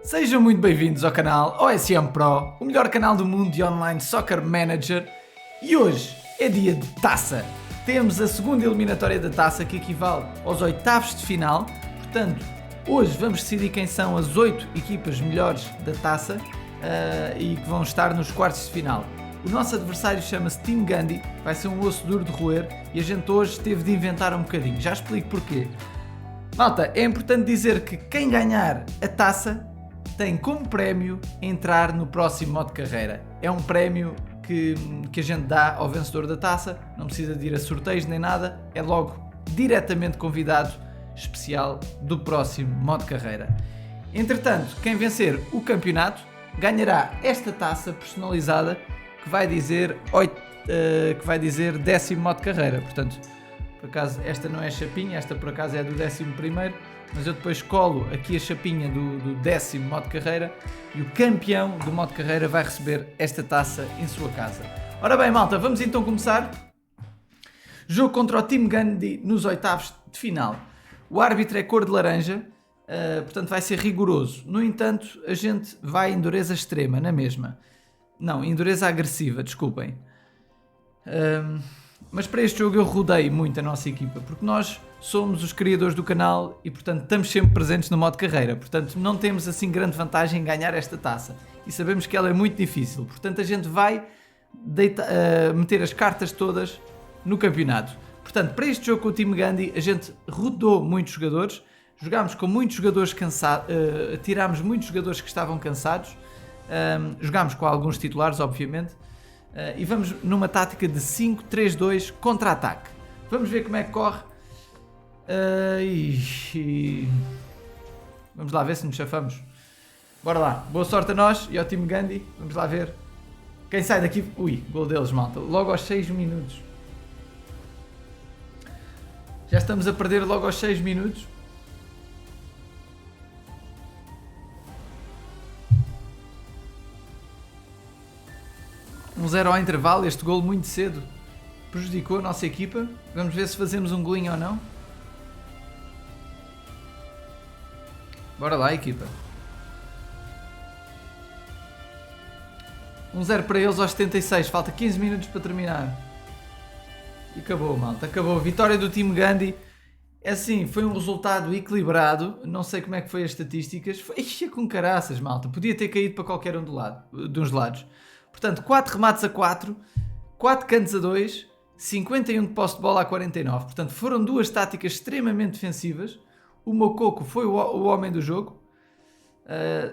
Sejam muito bem-vindos ao canal OSM Pro, o melhor canal do mundo de Online Soccer Manager. E hoje é dia de taça. Temos a segunda eliminatória da taça que equivale aos oitavos de final. Portanto, hoje vamos decidir quem são as 8 equipas melhores da taça e que vão estar nos quartos de final. O nosso adversário chama-se Team Gandhi, vai ser um osso duro de roer e a gente hoje teve de inventar um bocadinho. Já explico porquê. Malta, é importante dizer que quem ganhar a taça tem como prémio entrar no próximo modo de carreira. É um prémio que a gente dá ao vencedor da taça, não precisa de ir a sorteios nem nada, é logo diretamente convidado especial do próximo modo de carreira. Entretanto, quem vencer o campeonato ganhará esta taça personalizada que vai dizer 10º modo de carreira. Portanto, por acaso esta não é a chapinha, esta por acaso é do 11º, mas eu depois colo aqui a chapinha do 10º modo de carreira e o campeão do modo de carreira vai receber esta taça em sua casa. Ora bem, malta, vamos então começar. Jogo contra o Team Gandhi nos oitavos de final. O árbitro é cor de laranja, portanto vai ser rigoroso. No entanto, a gente vai em dureza extrema, na mesma. Não, em dureza agressiva, desculpem. Mas para este jogo eu rodei muito a nossa equipa, porque nós somos os criadores do canal e, portanto, estamos sempre presentes no modo carreira. Portanto, não temos assim grande vantagem em ganhar esta taça. E sabemos que ela é muito difícil. Portanto, a gente vai meter as cartas todas no campeonato. Portanto, para este jogo com o Team Gandhi, a gente rodou muitos jogadores. Jogámos com muitos jogadores cansados, tirámos muitos jogadores que estavam cansados. Jogámos com alguns titulares, obviamente. E vamos numa tática de 5-3-2 contra-ataque. Vamos ver como é que corre. Vamos lá ver se nos chafamos. Bora lá. Boa sorte a nós e ao Team Gandhi. Vamos lá ver. Quem sai daqui... Ui, gol deles, malta. Logo aos 6 minutos. Já estamos a perder logo aos 6 minutos. Um 0 ao intervalo, este golo muito cedo prejudicou a nossa equipa. Vamos ver se fazemos um golinho ou não. Bora lá, equipa. 1-0 para eles aos 76, falta 15 minutos para terminar. E acabou, malta, acabou. Vitória do Team Gandhi. É assim, foi um resultado equilibrado. Não sei como é que foi as estatísticas. Foi com caraças, malta. Podia ter caído para qualquer um dos lados. Portanto, 4 remates a 4, 4 cantos a 2, 51 de posse de bola a 49. Portanto, foram duas táticas extremamente defensivas. O Moukoko foi o homem do jogo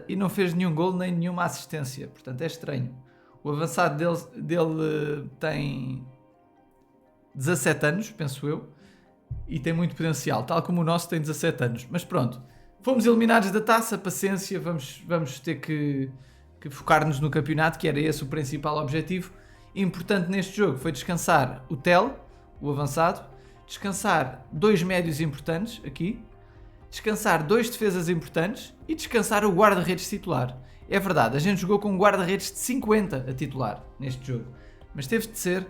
e não fez nenhum gol nem nenhuma assistência. Portanto, é estranho. O avançado dele tem 17 anos, penso eu, e tem muito potencial, tal como o nosso tem 17 anos. Mas pronto, fomos eliminados da taça, paciência, vamos ter que focar-nos no campeonato, que era esse o principal objetivo. Importante neste jogo foi descansar o Tel, o avançado, descansar 2 médios importantes aqui, descansar 2 defesas importantes e descansar o guarda-redes titular. É verdade, a gente jogou com um guarda-redes de 50 a titular neste jogo, mas teve de ser,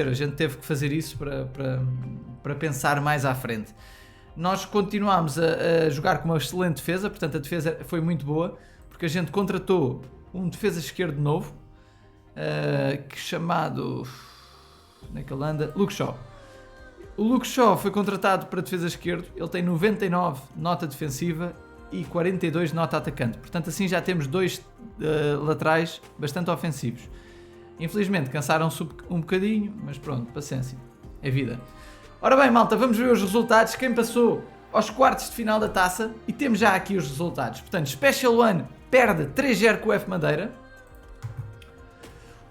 a gente teve que fazer isso para pensar mais à frente. Nós continuámos a jogar com uma excelente defesa, portanto a defesa foi muito boa, porque a gente contratou um defesa esquerdo novo, chamado... onde é que ele anda? Luke Shaw. O Luke Shaw foi contratado para defesa esquerdo, ele tem 99 nota defensiva e 42 nota atacante, portanto assim já temos 2 laterais bastante ofensivos. Infelizmente cansaram-se um bocadinho, mas pronto, paciência, é vida. Ora bem, malta, vamos ver os resultados. Quem passou aos quartos de final da taça, e temos já aqui os resultados. Portanto, Special One perde 3-0 com o F Madeira.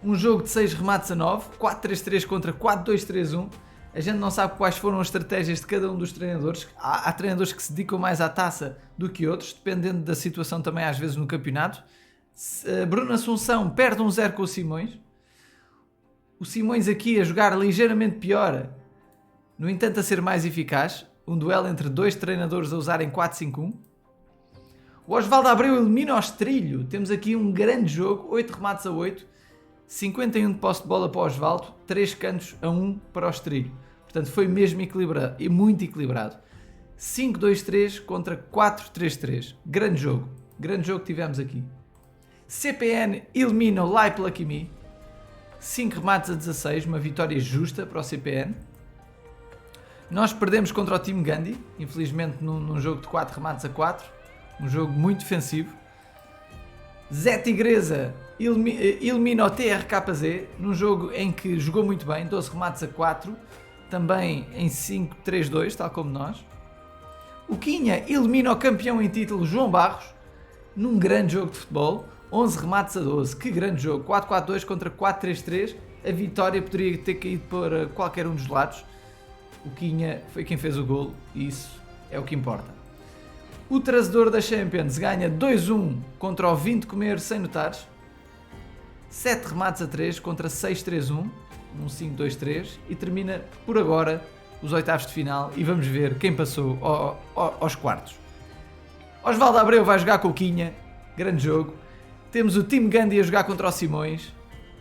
Um jogo de 6 remates a 9, 4-3-3 contra 4-2-3-1. A gente não sabe quais foram as estratégias de cada um dos treinadores. Há treinadores que se dedicam mais à taça do que outros, dependendo da situação também às vezes no campeonato. Bruno Assunção perde 1-0 com o Simões. O Simões aqui a jogar ligeiramente pior, no entanto a ser mais eficaz. Um duelo entre 2 treinadores a usarem 4-5-1. O Osvaldo Abreu elimina o Estrilho. Temos aqui um grande jogo, 8 remates a 8, 51 de posse de bola para o Osvaldo, 3 cantos a 1 para o Estrilho. Portanto foi mesmo equilibrado, e muito equilibrado. 5-2-3 contra 4-3-3. Grande jogo que tivemos aqui. CPN elimina o Lai Lucky Me. 5 remates a 16, uma vitória justa para o CPN. Nós perdemos contra o Team Gandhi, infelizmente num jogo de 4 remates a 4, um jogo muito defensivo. Zé Tigresa elimina o TRKZ, num jogo em que jogou muito bem, 12 remates a 4, também em 5-3-2, tal como nós. O Quinha elimina o campeão em título João Barros, num grande jogo de futebol, 11 remates a 12, que grande jogo, 4-4-2 contra 4-3-3, a vitória poderia ter caído para qualquer um dos lados. O Quinha foi quem fez o golo e isso é o que importa. O trazedor da Champions ganha 2-1 contra o 20 Comer sem notares. 7 remates a 3 contra 6-3-1, num 5-2-3, e termina por agora os oitavos de final e vamos ver quem passou aos quartos. Osvaldo Abreu vai jogar com o Quinha, grande jogo. Temos o Team Gandhi a jogar contra o Simões,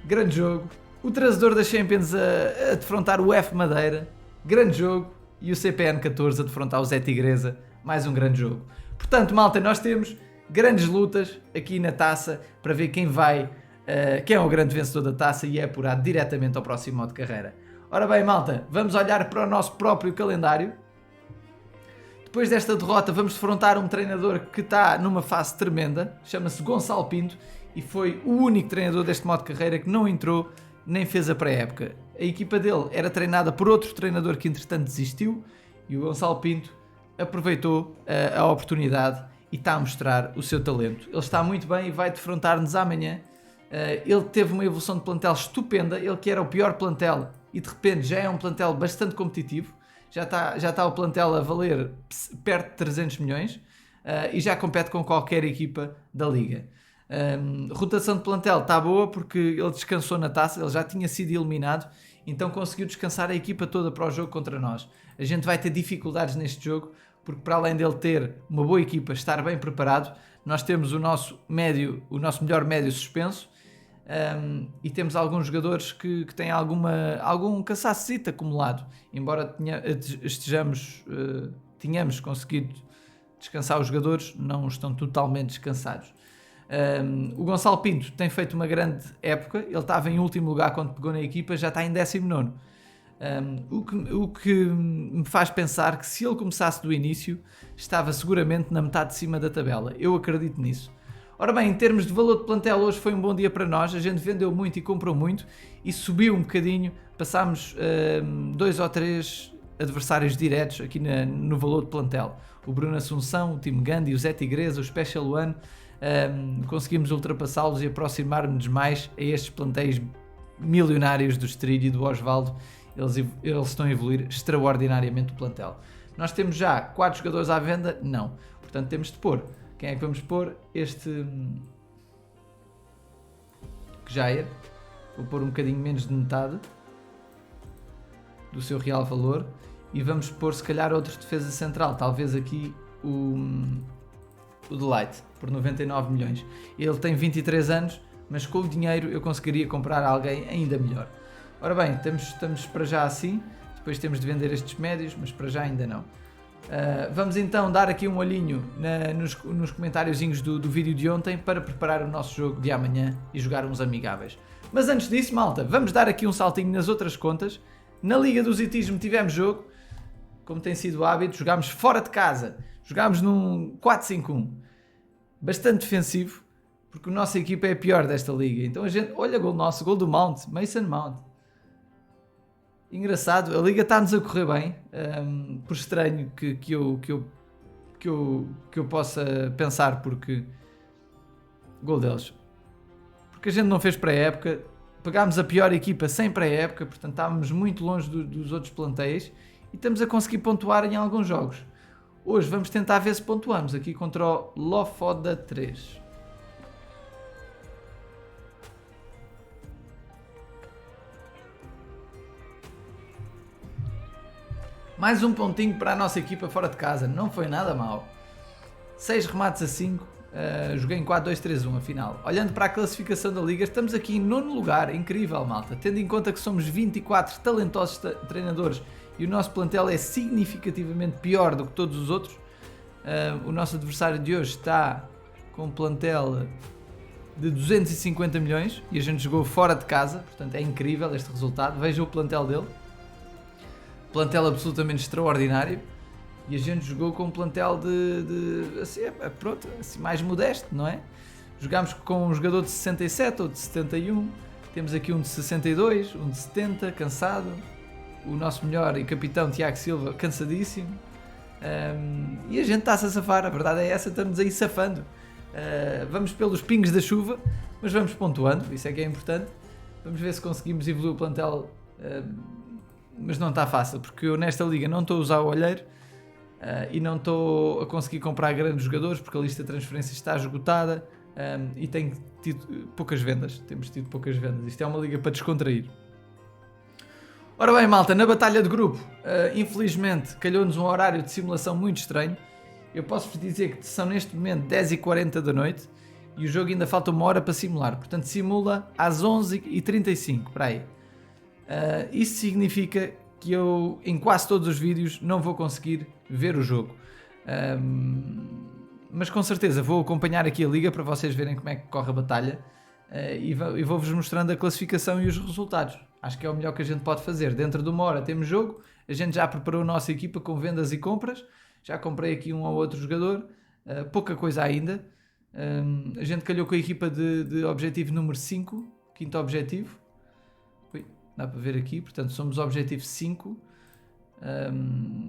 grande jogo. O trazedor da Champions a defrontar o F Madeira, grande jogo. E o CPN 14 a defrontar o Zé Tigresa, mais um grande jogo. Portanto, malta, nós temos grandes lutas aqui na taça para ver quem é o grande vencedor da taça e é apurado diretamente ao próximo modo de carreira. Ora bem, malta, vamos olhar para o nosso próprio calendário. Depois desta derrota vamos defrontar um treinador que está numa fase tremenda, chama-se Gonçalo Pinto e foi o único treinador deste modo de carreira que não entrou nem fez a pré-época. A equipa dele era treinada por outro treinador que entretanto desistiu e o Gonçalo Pinto aproveitou a oportunidade e está a mostrar o seu talento. Ele está muito bem e vai defrontar-nos amanhã. Ele teve uma evolução de plantel estupenda, ele que era o pior plantel e de repente já é um plantel bastante competitivo, já está o plantel a valer perto de 300 milhões e já compete com qualquer equipa da liga. Rotação de plantel está boa porque ele descansou na taça, ele já tinha sido eliminado, então conseguiu descansar a equipa toda para o jogo contra nós. A gente vai ter dificuldades neste jogo porque para além dele ter uma boa equipa, estar bem preparado, nós temos o nosso melhor médio suspenso. E temos alguns jogadores que têm algum cansaço acumulado, embora tenhamos conseguido descansar os jogadores, não estão totalmente descansados. O Gonçalo Pinto tem feito uma grande época, ele estava em último lugar quando pegou na equipa, já está em 19º. O que me faz pensar que se ele começasse do início, estava seguramente na metade de cima da tabela. Eu acredito nisso. Ora bem, em termos de valor de plantel, hoje foi um bom dia para nós, a gente vendeu muito e comprou muito e subiu um bocadinho, passámos 2 ou 3 adversários diretos aqui no valor de plantel. O Bruno Assunção, o Team Gandhi, o Zé Tigresa, o Special One, conseguimos ultrapassá-los e aproximar-nos mais a estes plantéis milionários do Strilho e do Osvaldo. Eles estão a evoluir extraordinariamente o plantel. Nós temos já 4 jogadores à venda? Não. Portanto, temos de pôr. Quem é que vamos pôr? Este Jair. Vou pôr um bocadinho menos de metade do seu real valor. E vamos pôr se calhar outro defesa central. Talvez aqui o Delight, por 99 milhões. Ele tem 23 anos, mas com o dinheiro eu conseguiria comprar alguém ainda melhor. Ora bem, estamos para já assim. Depois temos de vender estes médios, mas para já ainda não. Vamos então dar aqui um olhinho nos comentáriozinhos do vídeo de ontem para preparar o nosso jogo de amanhã e jogar uns amigáveis. Mas antes disso, malta, vamos dar aqui um saltinho nas outras contas. Na Liga do Zitismo tivemos jogo, como tem sido o hábito, jogámos fora de casa, jogámos num 4-5-1, bastante defensivo, porque a nossa equipa é a pior desta liga. Então a gente, olha gol nosso, gol do Mount, Mason Mount. Engraçado, a liga está-nos a correr bem, por estranho que eu possa pensar, porque gol deles, porque a gente não fez pré-época, pegámos a pior equipa sem pré-época, portanto estávamos muito longe dos outros plantéis e estamos a conseguir pontuar em alguns jogos. Hoje vamos tentar ver se pontuamos aqui contra o Lofoda 3. Mais um pontinho para a nossa equipa fora de casa, não foi nada mal. 6 remates a 5, joguei em 4-2-3-1 afinal. Olhando para a classificação da liga, estamos aqui em 9º lugar, incrível malta. Tendo em conta que somos 24 talentosos treinadores e o nosso plantel é significativamente pior do que todos os outros. O nosso adversário de hoje está com um plantel de 250 milhões e a gente jogou fora de casa, portanto é incrível este resultado. Vejam o plantel dele, plantel absolutamente extraordinário, e a gente jogou com um plantel assim, pronto, assim, mais modesto, não é? Jogámos com um jogador de 67 ou de 71, temos aqui um de 62, um de 70, cansado, o nosso melhor e capitão Tiago Silva, cansadíssimo, e a gente está-se a safar, a verdade é essa, estamos aí safando. Vamos pelos pingos da chuva, mas vamos pontuando, isso é que é importante. Vamos ver se conseguimos evoluir o plantel, mas não está fácil, porque eu nesta liga não estou a usar o olheiro e não estou a conseguir comprar grandes jogadores, porque a lista de transferências está esgotada. E tenho tido poucas vendas, temos tido poucas vendas. Isto é uma liga para descontrair. Ora bem, malta, na batalha de grupo, infelizmente calhou-nos um horário de simulação muito estranho. Eu posso-vos dizer que são neste momento 10h40 da noite e o jogo ainda falta uma hora para simular, portanto simula às 11h35, para aí. Isso significa que eu em quase todos os vídeos não vou conseguir ver o jogo. Mas com certeza vou acompanhar aqui a liga para vocês verem como é que corre a batalha, e vou-vos mostrando a classificação e os resultados. Acho que é o melhor que a gente pode fazer. Dentro de uma hora temos jogo, a gente já preparou a nossa equipa com vendas e compras, já comprei aqui um ou outro jogador, pouca coisa ainda. A gente calhou com a equipa de objetivo número 5, quinto objetivo. Ui, dá para ver aqui, portanto somos objetivo 5.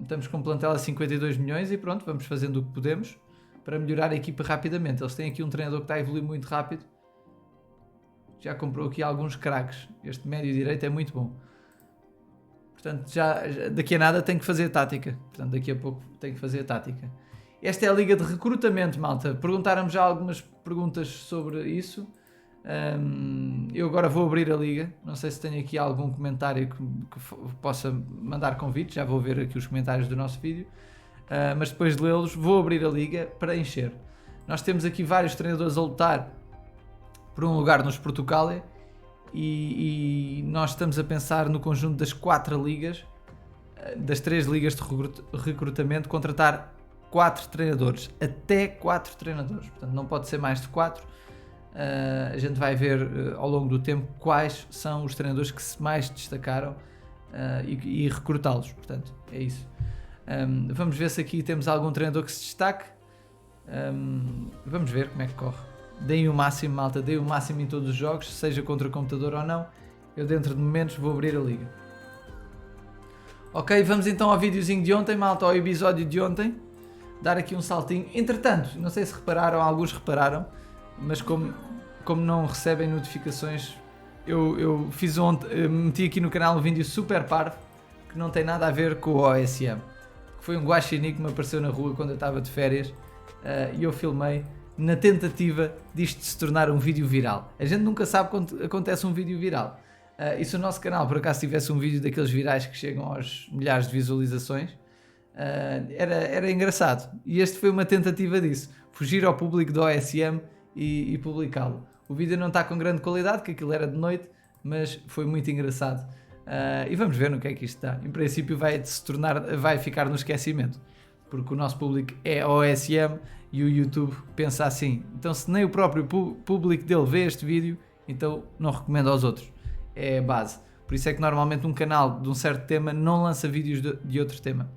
Estamos com um plantel a 52 milhões e pronto, vamos fazendo o que podemos para melhorar a equipa rapidamente. Eles têm aqui um treinador que está a evoluir muito rápido. Já comprou aqui alguns craques. Este médio direito é muito bom. Portanto, já daqui a nada tem que fazer tática. Portanto, daqui a pouco tem que fazer tática. Esta é a liga de recrutamento, malta. Perguntaram-me já algumas perguntas sobre isso. Eu agora vou abrir a liga. Não sei se tenho aqui algum comentário que possa mandar convite. Já vou ver aqui os comentários do nosso vídeo. Mas depois de lê-los vou abrir a liga para encher. Nós temos aqui vários treinadores a lutar por um lugar nos Portugália e nós estamos a pensar no conjunto das 4 ligas, das 3 ligas de recrutamento, contratar 4 treinadores, até 4 treinadores, portanto não pode ser mais de 4. A gente vai ver ao longo do tempo quais são os treinadores que se mais destacaram e recrutá-los, portanto é isso. Vamos ver se aqui temos algum treinador que se destaque. Vamos ver como é que corre. Deem o máximo, malta, deem o máximo em todos os jogos, seja contra o computador ou não. Eu dentro de momentos vou abrir a liga. Ok, vamos então ao videozinho de ontem, malta, ao episódio de ontem. Dar aqui um saltinho. Entretanto, não sei se repararam, alguns repararam, mas como não recebem notificações, eu fiz ontem, meti aqui no canal um vídeo super parvo, que não tem nada a ver com o OSM. Foi um guaxinim que me apareceu na rua quando eu estava de férias, e eu filmei na tentativa disto se tornar um vídeo viral. A gente nunca sabe quando acontece um vídeo viral. E se o nosso canal por acaso tivesse um vídeo daqueles virais que chegam aos milhares de visualizações, era engraçado. E este foi uma tentativa disso. Fugir ao público do OSM e publicá-lo. O vídeo não está com grande qualidade, porque aquilo era de noite, mas foi muito engraçado. E vamos ver no que é que isto dá. Em princípio vai ficar no esquecimento, porque o nosso público é OSM e o YouTube pensa assim. Então se nem o próprio público dele vê este vídeo, então não recomendo aos outros. É a base. Por isso é que normalmente um canal de um certo tema não lança vídeos de outro tema.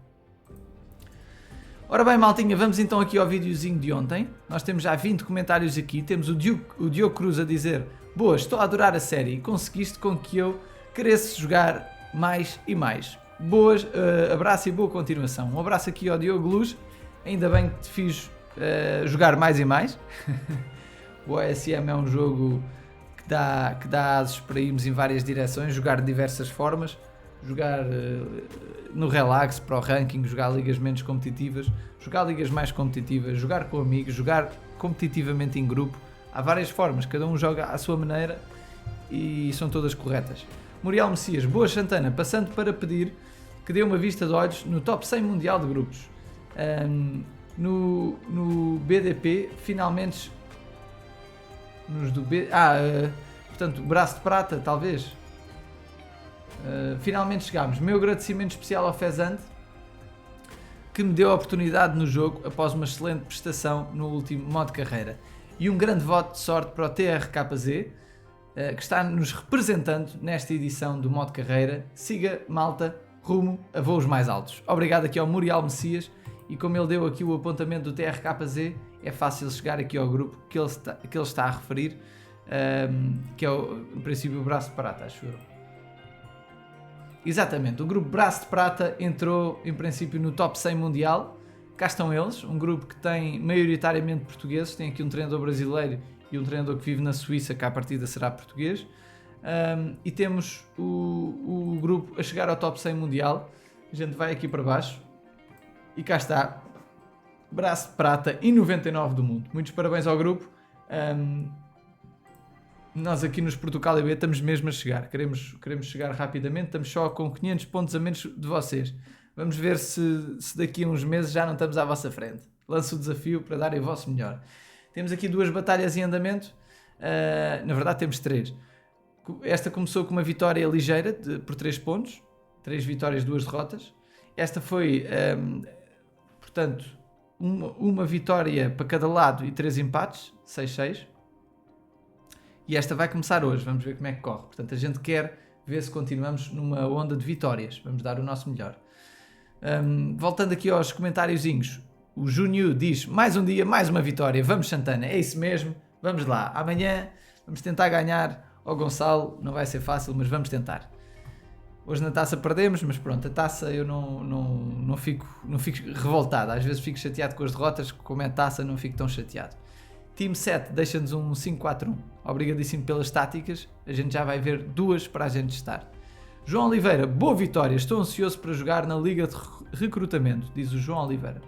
Ora bem, maltinha, vamos então aqui ao videozinho de ontem. Nós temos já 20 comentários aqui. Temos o Diogo Cruz a dizer: boa, estou a adorar a série e conseguiste com que eu queresse jogar mais e mais. Boas, abraço e boa continuação. Um abraço aqui ao Diogo Luz. Ainda bem que te fiz jogar mais e mais. O OSM é um jogo que dá asos para irmos em várias direções, jogar de diversas formas, jogar no relax, para o ranking, jogar ligas menos competitivas, jogar ligas mais competitivas, jogar com amigos, jogar competitivamente em grupo. Há várias formas, cada um joga à sua maneira e são todas corretas. Muriel Messias: boa Santana, passando para pedir que dê uma vista de olhos no top 100 mundial de grupos. No BDP, finalmente nos do portanto, braço de prata, talvez. Finalmente chegámos. Meu agradecimento especial ao Fezante, que me deu a oportunidade no jogo após uma excelente prestação no último modo carreira. E um grande voto de sorte para o TRKZ, que está nos representando nesta edição do modo carreira. Siga, malta, rumo a voos mais altos. Obrigado aqui ao Muriel Messias, e como ele deu aqui o apontamento do TRKZ, é fácil chegar aqui ao grupo que ele está a referir, que é em princípio o Braço de Prata, acho eu. Exatamente, o grupo Braço de Prata entrou em princípio no top 100 mundial. Cá estão eles, um grupo que tem maioritariamente portugueses, tem aqui um treinador brasileiro e um treinador que vive na Suíça, que à partida será português. E temos o grupo a chegar ao top 100 mundial. A gente vai aqui para baixo e cá está, Braço de Prata e 99 do mundo. Muitos parabéns ao grupo. Nós aqui nos Portugal EB estamos mesmo a chegar, queremos chegar rapidamente, estamos só com 500 pontos a menos de vocês. Vamos ver se daqui a uns meses já não estamos à vossa frente. Lanço o desafio para darem o vosso melhor. Temos aqui 2 batalhas em andamento, na verdade temos 3. Esta começou com uma vitória ligeira por 3 pontos, 3 vitórias, 2 derrotas. Esta foi, portanto, uma vitória para cada lado e 3 empates, 6-6. E esta vai começar hoje, vamos ver como é que corre. Portanto, a gente quer ver se continuamos numa onda de vitórias, vamos dar o nosso melhor. Voltando aqui aos comentáriozinhos, o Júnior diz, mais um dia, mais uma vitória, vamos Santana, é isso mesmo, vamos lá, amanhã vamos tentar ganhar ao Gonçalo, não vai ser fácil, mas vamos tentar. Hoje na taça perdemos, mas pronto, a taça eu não fico revoltado, às vezes fico chateado com as derrotas, como é taça não fico tão chateado. Team 7 deixa-nos um 5-4-1. Obrigadíssimo pelas táticas. A gente já vai ver 2 para a gente testar. João Oliveira, boa vitória. Estou ansioso para jogar na Liga de Recrutamento, diz o João Oliveira.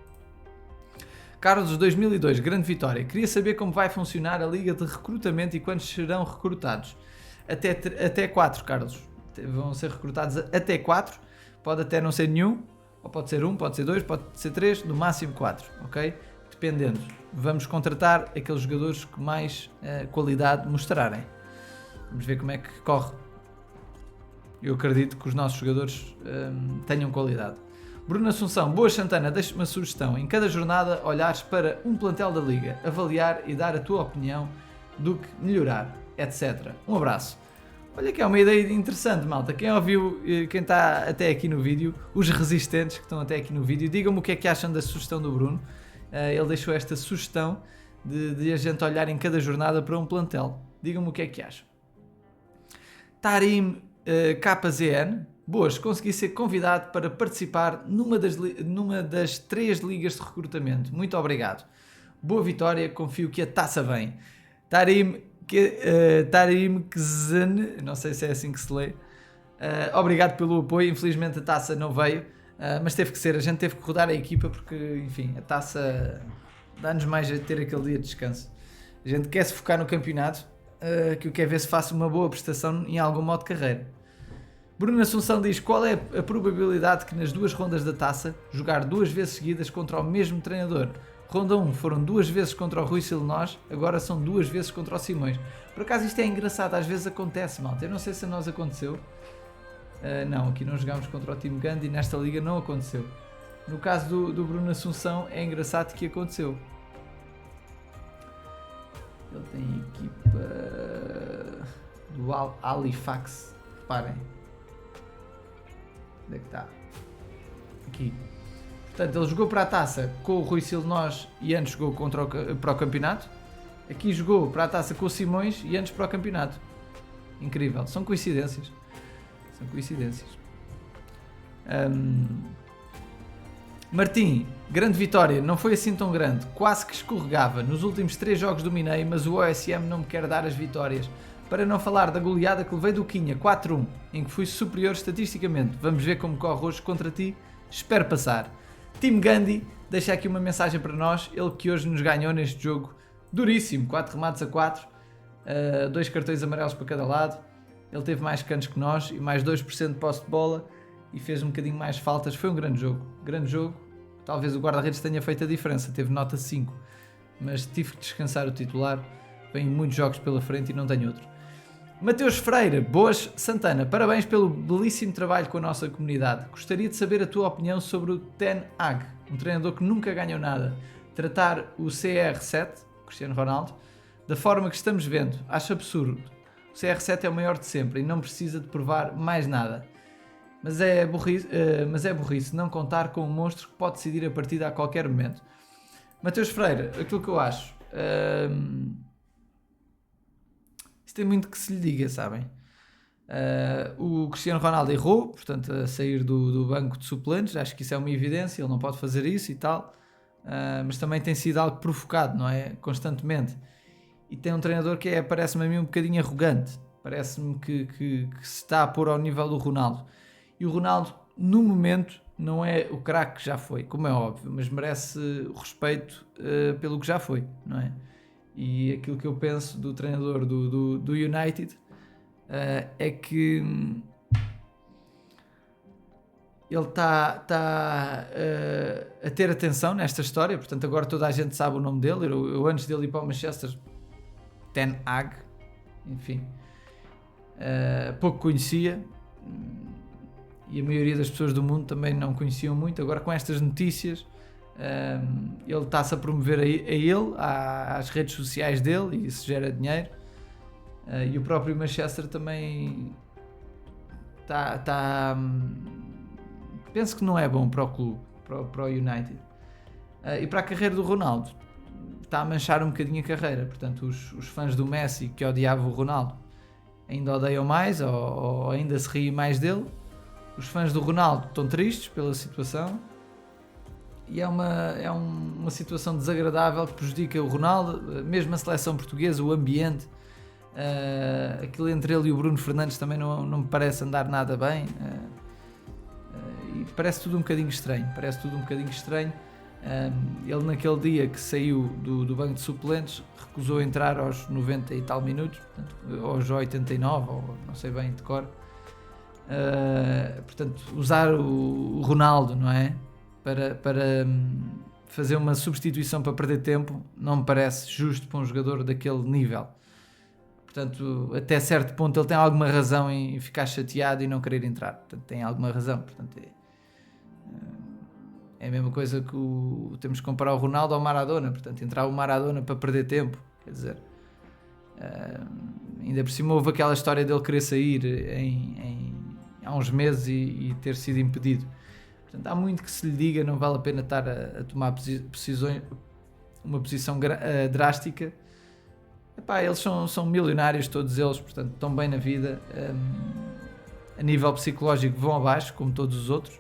Carlos 2002, grande vitória. Queria saber como vai funcionar a Liga de Recrutamento e quantos serão recrutados. Até 4, Carlos. Vão ser recrutados até 4. Pode até não ser nenhum. Ou pode ser 1, pode ser 2, pode ser 3. No máximo 4. Ok? Dependendo, vamos contratar aqueles jogadores que mais qualidade mostrarem. Vamos ver como é que corre. Eu acredito que os nossos jogadores tenham qualidade. Bruno Assunção, boa Santana, deixa-me uma sugestão. Em cada jornada olhares para um plantel da Liga, avaliar e dar a tua opinião do que melhorar, etc. Um abraço. Olha que é uma ideia interessante, malta. Quem ouviu, quem está até aqui no vídeo, os resistentes que estão até aqui no vídeo, digam-me o que é que acham da sugestão do Bruno. Ele deixou esta sugestão de a gente olhar em cada jornada para um plantel. Digam-me o que é que acham. Tarim KZN. Boas, consegui ser convidado para participar numa das 3 ligas de recrutamento. Muito obrigado. Boa vitória, confio que a taça vem. Tarim KZN, não sei se é assim que se lê. Obrigado pelo apoio. Infelizmente a taça não veio. Mas teve que ser, a gente teve que rodar a equipa porque, enfim, a taça dá-nos mais a ter aquele dia de descanso. A gente quer se focar no campeonato, que eu quero ver se faço uma boa prestação em algum modo de carreira. Bruno Assunção diz, qual é a probabilidade que nas 2 rondas da taça jogar 2 vezes seguidas contra o mesmo treinador? Ronda 1 foram 2 vezes contra o Rui Silnós, agora são 2 vezes contra o Simões. Por acaso isto é engraçado, às vezes acontece, malta. Eu não sei se a nós aconteceu. Não, aqui não jogámos contra o Team Gandhi, nesta liga não aconteceu. No caso do Bruno Assunção é engraçado que aconteceu. Ele tem equipa do Halifax, reparem. Onde é que está? Aqui. Portanto, ele jogou para a taça com o Rui Silnós e antes jogou para o campeonato. Aqui jogou para a taça com o Simões e antes para o campeonato. Incrível, são coincidências. São coincidências. Martim, grande vitória, não foi assim tão grande, quase que escorregava. Nos últimos 3 jogos dominei, mas o OSM não me quer dar as vitórias. Para não falar da goleada que levei do Quinha, 4-1, em que fui superior estatisticamente. Vamos ver como corre hoje contra ti, espero passar. Team Gandhi, deixa aqui uma mensagem para nós, ele que hoje nos ganhou neste jogo duríssimo, 4 remates a 4, 2 cartões amarelos para cada lado. Ele teve mais cantos que nós e mais 2% de posse de bola e fez um bocadinho mais faltas. Foi um grande jogo. Grande jogo. Talvez o guarda-redes tenha feito a diferença. Teve nota 5. Mas tive que descansar o titular. Vêm muitos jogos pela frente e não tenho outro. Mateus Freire, boas Santana, parabéns pelo belíssimo trabalho com a nossa comunidade. Gostaria de saber a tua opinião sobre o Ten Hag, um treinador que nunca ganhou nada. Tratar o CR7, Cristiano Ronaldo, da forma que estamos vendo. Acho absurdo. O CR7 é o maior de sempre e não precisa de provar mais nada. Mas é burrice não contar com um monstro que pode decidir a partida a qualquer momento. Mateus Freire, aquilo que eu acho... Isto tem muito que se lhe diga, sabem? O Cristiano Ronaldo errou, portanto, a sair do banco de suplentes. Acho que isso é uma evidência, ele não pode fazer isso e tal. Mas também tem sido algo provocado, não é? Constantemente. E tem um treinador que parece-me a mim um bocadinho arrogante. Parece-me que se está a pôr ao nível do Ronaldo. E o Ronaldo, no momento, não é o craque que já foi, como é óbvio, mas merece o respeito pelo que já foi, não é? E aquilo que eu penso do treinador do United é que ele está a ter atenção nesta história. Portanto, agora toda a gente sabe o nome dele. Eu antes dele ir para o Manchester, Ten Hag, enfim, pouco conhecia, e a maioria das pessoas do mundo também não conheciam muito. Agora, com estas notícias, ele está-se a promover a ele, às redes sociais dele, e isso gera dinheiro. E o próprio Manchester também penso que não é bom para o clube, para o United. E para a carreira do Ronaldo, está a manchar um bocadinho a carreira. Portanto, os fãs do Messi, que odiavam o Ronaldo, ainda odeiam mais, ou ainda se riem mais dele. Os fãs do Ronaldo estão tristes pela situação, e é uma situação desagradável que prejudica o Ronaldo, mesmo a seleção portuguesa, o ambiente. Aquilo entre ele e o Bruno Fernandes também não me parece andar nada bem, e parece tudo um bocadinho estranho. Ele, naquele dia que saiu do banco de suplentes, recusou entrar aos 90 e tal minutos, portanto, aos 89, ou não sei bem de cor. Portanto, usar o Ronaldo, não é? Para fazer uma substituição para perder tempo, não me parece justo para um jogador daquele nível. Portanto, até certo ponto ele tem alguma razão em ficar chateado e não querer entrar. Portanto, tem alguma razão. Portanto, é a mesma coisa que temos que comparar o Ronaldo ao Maradona. Portanto, entrar o Maradona para perder tempo, quer dizer, ainda por cima houve aquela história dele querer sair há uns meses e ter sido impedido. Portanto, há muito que se lhe diga, não vale a pena estar a tomar uma posição drástica. Epá, eles são milionários, todos eles, portanto, estão bem na vida. A nível psicológico vão abaixo, como todos os outros,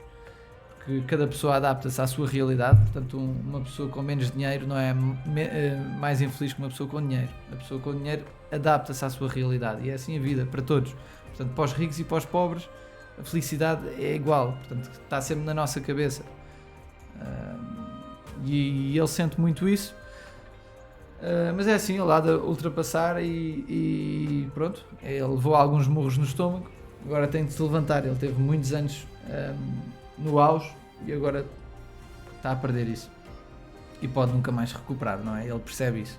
porque cada pessoa adapta-se à sua realidade. Portanto, uma pessoa com menos dinheiro não é mais infeliz que uma pessoa com dinheiro. A pessoa com dinheiro adapta-se à sua realidade, e é assim a vida, para todos. Portanto, para os ricos e para os pobres, a felicidade é igual, portanto, está sempre na nossa cabeça. E ele sente muito isso. Mas é assim, ele há de ultrapassar e pronto. Ele levou alguns murros no estômago, agora tem de se levantar. Ele teve muitos anos no auge e agora está a perder isso. E pode nunca mais recuperar, não é? Ele percebe isso.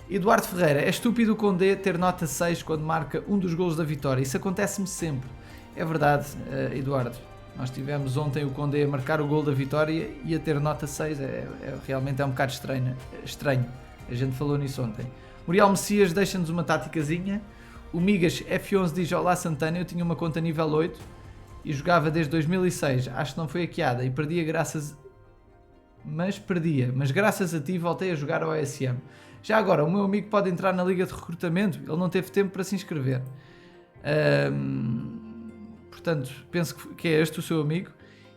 Eduardo Ferreira, é estúpido o Condé ter nota 6 quando marca um dos golos da vitória. Isso acontece-me sempre. É verdade, Eduardo. Nós tivemos ontem o Condé a marcar o gol da vitória e a ter nota 6. Realmente é um bocado estranho. A gente falou nisso ontem. Muriel Messias deixa-nos uma táticazinha. O Migas F11 diz: olá Santana, eu tinha uma conta nível 8 e jogava desde 2006. Acho que não foi hackeada e mas graças a ti voltei a jogar ao OSM. Já agora, o meu amigo pode entrar na liga de recrutamento? Ele não teve tempo para se inscrever. Portanto, penso que é este o seu amigo.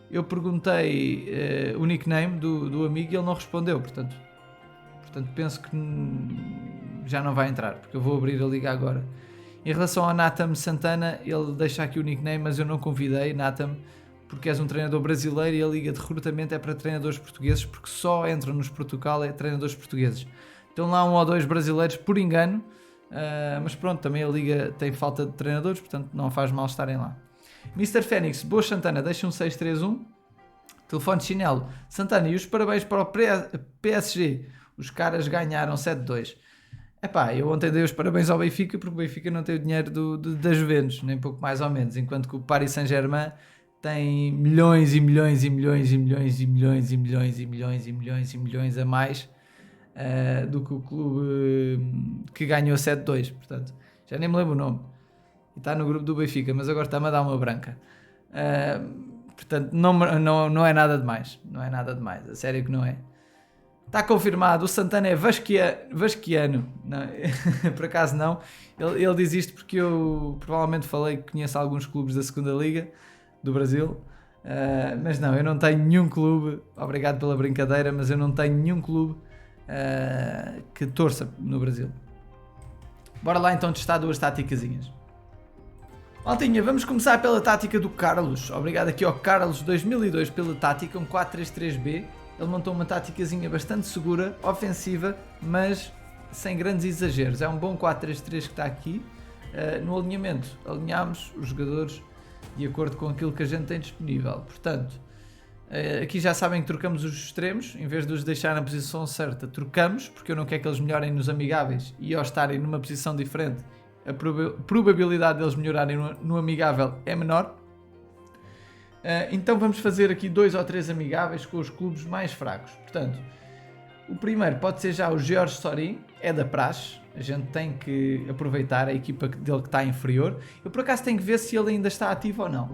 Eu perguntei o nickname do amigo e ele não respondeu. Portanto, penso que já não vai entrar, porque eu vou abrir a liga agora. Em relação ao Natam Santana, ele deixa aqui o nickname, mas eu não convidei, Natam, porque és um treinador brasileiro e a liga de recrutamento é para treinadores portugueses, porque só entram nos Portugal treinadores portugueses. Estão lá um ou dois brasileiros por engano, mas pronto, também a liga tem falta de treinadores, portanto não faz mal estarem lá. Mr. Fênix, boa Santana, deixa um 631. Telefone de chinelo. Santana, e os parabéns para o PSG. Os caras ganharam 7-2. Epá, eu ontem dei os parabéns ao Benfica porque o Benfica não tem o dinheiro da Juventus, nem pouco mais ou menos, enquanto que o Paris Saint-Germain tem milhões e milhões e milhões e milhões e milhões e milhões e milhões e milhões e milhões a mais do que o clube que ganhou 7-2, portanto, já nem me lembro o nome. E está no grupo do Benfica, mas agora está-me a dar uma branca. Portanto, não é nada demais, não é nada demais, a sério que não é. Está confirmado, o Santana é vasquiano. Não, por acaso não. Ele diz isto porque eu provavelmente falei que conheço alguns clubes da segunda Liga do Brasil. Mas não, eu não tenho nenhum clube. Obrigado pela brincadeira, mas eu não tenho nenhum clube que torça no Brasil. Bora lá então testar duas táticazinhas. Maltinha, vamos começar pela tática do Carlos. Obrigado aqui ao Carlos 2002 pela tática, um 4-3-3-B. Ele montou uma táticazinha bastante segura, ofensiva, mas sem grandes exageros. É um bom 4-3-3 que está aqui. No alinhamento, alinhámos os jogadores de acordo com aquilo que a gente tem disponível. Portanto, aqui já sabem que trocamos os extremos. Em vez de os deixar na posição certa, trocamos, porque eu não quero que eles melhorem nos amigáveis e ao estarem numa posição diferente, a probabilidade deles melhorarem no amigável é menor. Então vamos fazer aqui 2 ou 3 amigáveis com os clubes mais fracos. Portanto, o primeiro pode ser já o Jorge Sorin, é da praxe. A gente tem que aproveitar a equipa dele que está inferior. Eu por acaso tenho que ver se ele ainda está ativo ou não.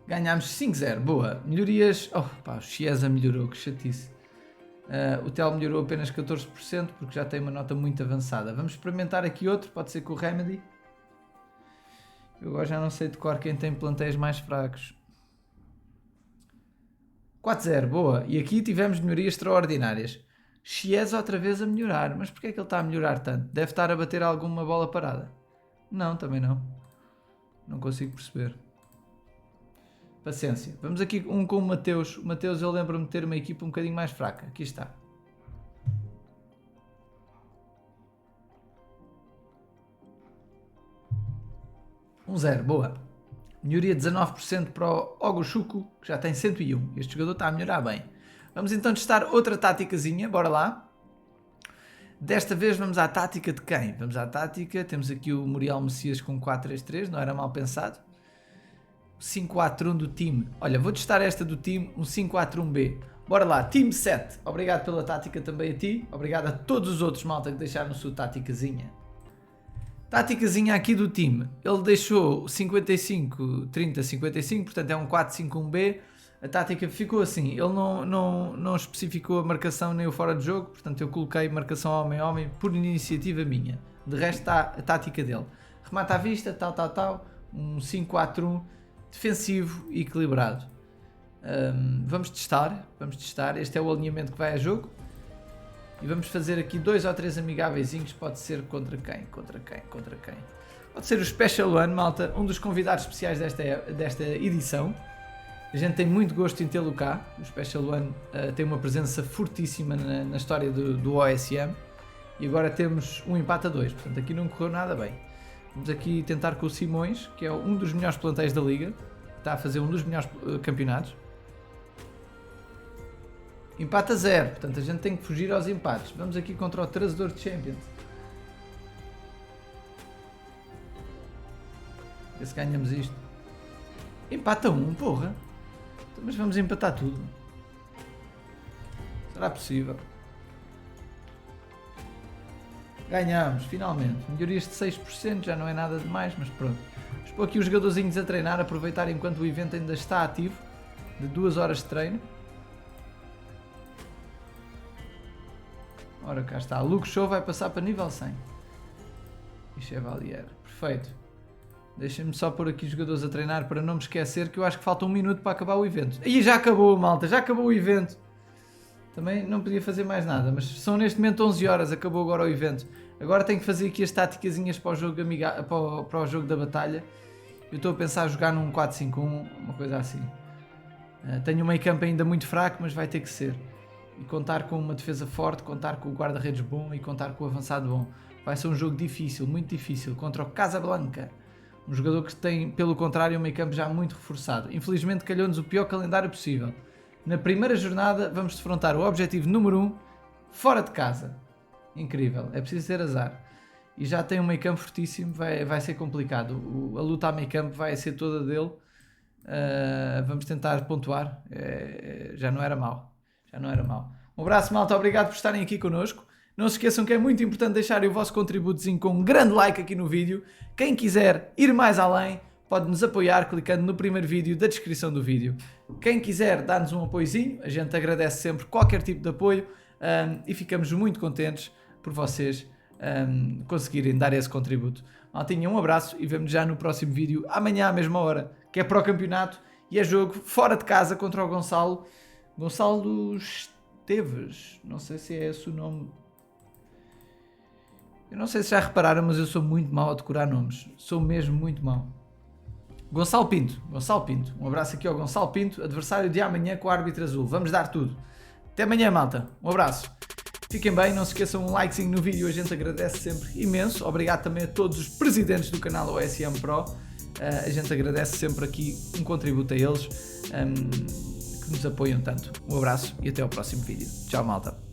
Ganhámos 5-0, boa. Melhorias... Oh pá, o Chiesa melhorou, que chatice. O Tel melhorou apenas 14% porque já tem uma nota muito avançada. Vamos experimentar aqui outro, pode ser com o Remedy. Eu agora já não sei de cor quem tem plantéis mais fracos. 4-0, boa. E aqui tivemos melhorias extraordinárias. Chiesa outra vez a melhorar. Mas porquê é que ele está a melhorar tanto? Deve estar a bater alguma bola parada? Não, também não. Não consigo perceber. Paciência. Vamos aqui um com o Mateus. O Mateus, eu lembro-me de ter uma equipa um bocadinho mais fraca. Aqui está. Um 0, boa. Melhoria 19% para o Ogoshuko, que já tem 101. Este jogador está a melhorar bem. Vamos então testar outra táticazinha, bora lá. Desta vez vamos à tática de quem? Vamos à tática, temos aqui o Muriel Messias com 4-3-3, não era mal pensado. 5-4-1 do time. Olha, vou testar esta do time, um 5-4-1B. Bora lá, time 7. Obrigado pela tática também a ti. Obrigado a todos os outros, malta, que deixaram a sua táticazinha. Táticazinha aqui do time. Ele deixou 55-30-55, portanto é um 4-5-1B. A tática ficou assim. Ele não especificou a marcação nem o fora de jogo, portanto eu coloquei marcação homem-homem por iniciativa minha. De resto está a tática dele. Remata à vista, tal. Um 5-4-1 defensivo e equilibrado. Vamos testar. Este é o alinhamento que vai a jogo. E vamos fazer aqui 2 ou 3 amigáveis. Pode ser contra quem? Pode ser o Special One, malta. Um dos convidados especiais desta edição. A gente tem muito gosto em tê-lo cá. O Special One tem uma presença fortíssima na história do OSM. E agora temos um empate a 2. Portanto, aqui não correu nada bem. Vamos aqui tentar com o Simões, que é um dos melhores plantéis da Liga. Está a fazer um dos melhores campeonatos. Empate a 0, portanto a gente tem que fugir aos empates. Vamos aqui contra o trazedor de Champions. Vê se ganhamos isto. Empate a 1, porra. Mas vamos empatar tudo. Será possível? Ganhamos, finalmente. Melhorias de 6%, já não é nada demais, mas pronto. Vamos pôr aqui os jogadorzinhos a treinar, aproveitar enquanto o evento ainda está ativo. De 2 horas de treino. Ora, cá está. Luke Show vai passar para nível 100. E Chevalier. Perfeito. Deixem-me só pôr aqui os jogadores a treinar para não me esquecer que eu acho que falta 1 minuto para acabar o evento. E já acabou, malta. Já acabou o evento. Também não podia fazer mais nada, mas são neste momento 11 horas. Acabou agora o evento. Agora tenho que fazer aqui as táticazinhas para o jogo, para o jogo da batalha. Eu estou a pensar a jogar num 4-5-1, uma coisa assim. Tenho um meio campo ainda muito fraco, mas vai ter que ser. E contar com uma defesa forte, contar com o guarda-redes bom e contar com o avançado bom. Vai ser um jogo difícil, muito difícil, contra o Casablanca. Um jogador que tem, pelo contrário, um meio campo já muito reforçado. Infelizmente calhou-nos o pior calendário possível. Na primeira jornada vamos defrontar o objetivo número 1 fora de casa. Incrível, é preciso ter azar. E já tem um meio campo fortíssimo, vai ser complicado. A luta a meio campo vai ser toda dele. Vamos tentar pontuar. Já não era mau. Um abraço, malta, obrigado por estarem aqui connosco. Não se esqueçam que é muito importante deixarem o vosso contributozinho com um grande like aqui no vídeo. Quem quiser ir mais além, pode nos apoiar clicando no primeiro vídeo da descrição do vídeo. Quem quiser dar-nos um apoiozinho, a gente agradece sempre qualquer tipo de apoio e ficamos muito contentes por vocês conseguirem dar esse contributo. Maltinha, um abraço e vemo-nos já no próximo vídeo, amanhã à mesma hora, que é para o campeonato e é jogo fora de casa contra o Gonçalo Esteves, não sei se é esse o nome. Eu não sei se já repararam, mas eu sou muito mau a decorar nomes, sou mesmo muito mau. Gonçalo Pinto, um abraço aqui ao Gonçalo Pinto, adversário de amanhã com o árbitro azul, vamos dar tudo. Até amanhã, malta, um abraço. Fiquem bem, não se esqueçam um likezinho no vídeo, a gente agradece sempre imenso. Obrigado também a todos os presidentes do canal OSM Pro. A gente agradece sempre aqui um contributo a eles que nos apoiam tanto. Um abraço e até ao próximo vídeo. Tchau, malta.